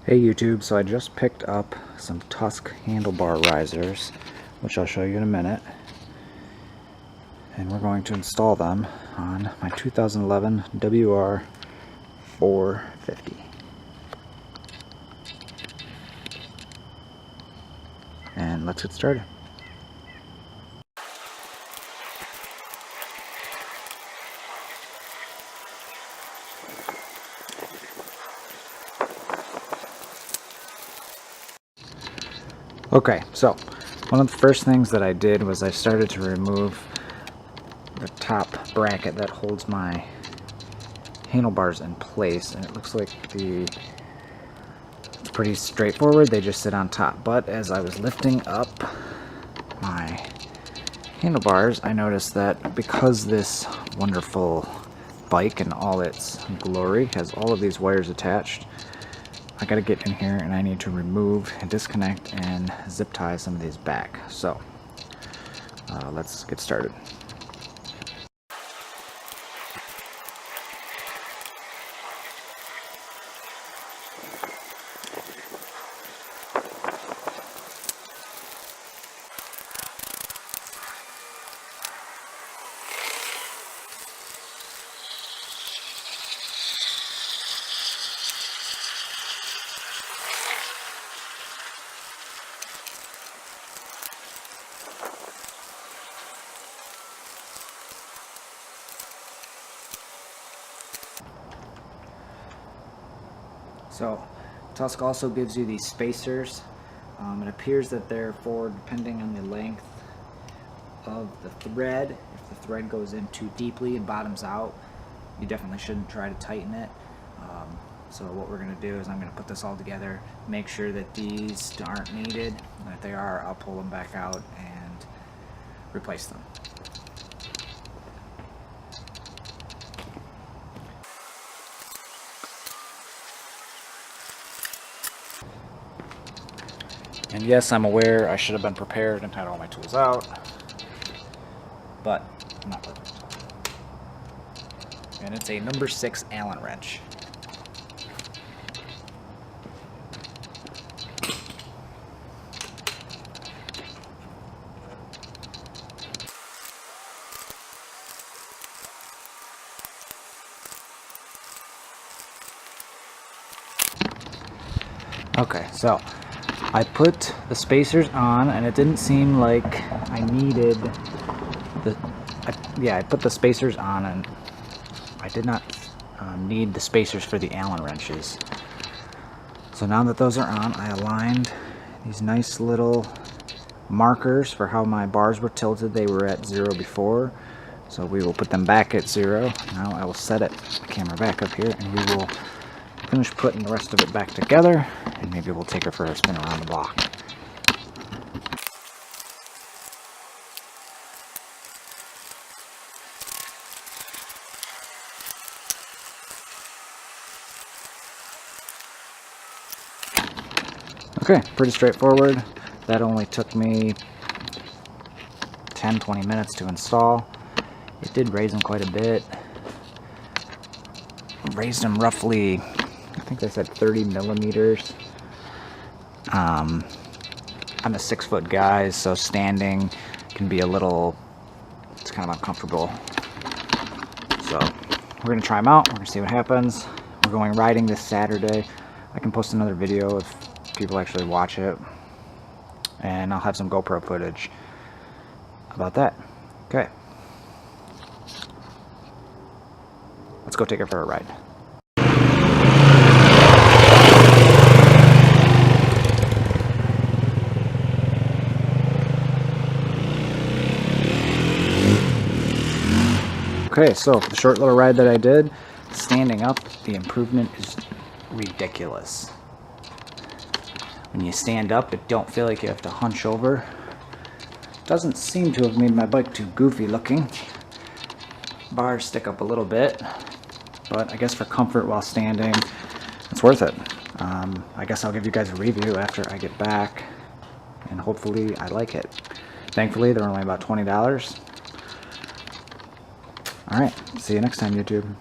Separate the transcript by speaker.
Speaker 1: Hey YouTube, so I just picked up some Tusk handlebar risers, which I'll show you in a minute, and we're going to install them on my 2011 WR450. And let's get started. Okay, so one of the first things that I did was I started to remove the top bracket that holds my handlebars in place, and it looks like it's pretty straightforward. They just sit on top, but as I was lifting up my handlebars, I noticed that because this wonderful bike and all its glory has all of these wires attached, I gotta get in here and I need to remove and disconnect and zip tie some of these back. So let's get started. So Tusk also gives you these spacers. It appears that they're for depending on the length of the thread. If the thread goes in too deeply and bottoms out, you definitely shouldn't try to tighten it. So what we're going to do is I'm going to put this all together, make sure that these aren't needed, and if they are, I'll pull them back out and replace them. And yes, I'm aware I should have been prepared and had all my tools out, but I'm not perfect. And it's a number 6 Allen wrench. Okay, so I put the spacers on, and it didn't seem like I needed I put the spacers on, and I did not need the spacers for the Allen wrenches. So now that those are on, I aligned these nice little markers for how my bars were tilted. They were at 0 before, so we will put them back at 0. Now I will set the camera back up here, and we will finish putting the rest of it back together, and maybe we'll take her for a spin around the block. Okay, pretty straightforward. That only took me 10-20 minutes to install. It did raise them quite a bit. Raised them roughly, I think they said 30 millimeters. I'm a 6-foot guy, so standing can be it's kind of uncomfortable. So we're going to try them out. We're going to see what happens. We're going riding this Saturday. I can post another video if people actually watch it, and I'll have some GoPro footage about that. Okay. Let's go take her for a ride. Okay, so for the short little ride that I did, standing up, the improvement is ridiculous. When you stand up, it don't feel like you have to hunch over. Doesn't seem to have made my bike too goofy looking. Bars stick up a little bit, but I guess for comfort while standing, it's worth it. I guess I'll give you guys a review after I get back, and hopefully I like it. Thankfully, they're only about $20. Alright, see you next time, YouTube.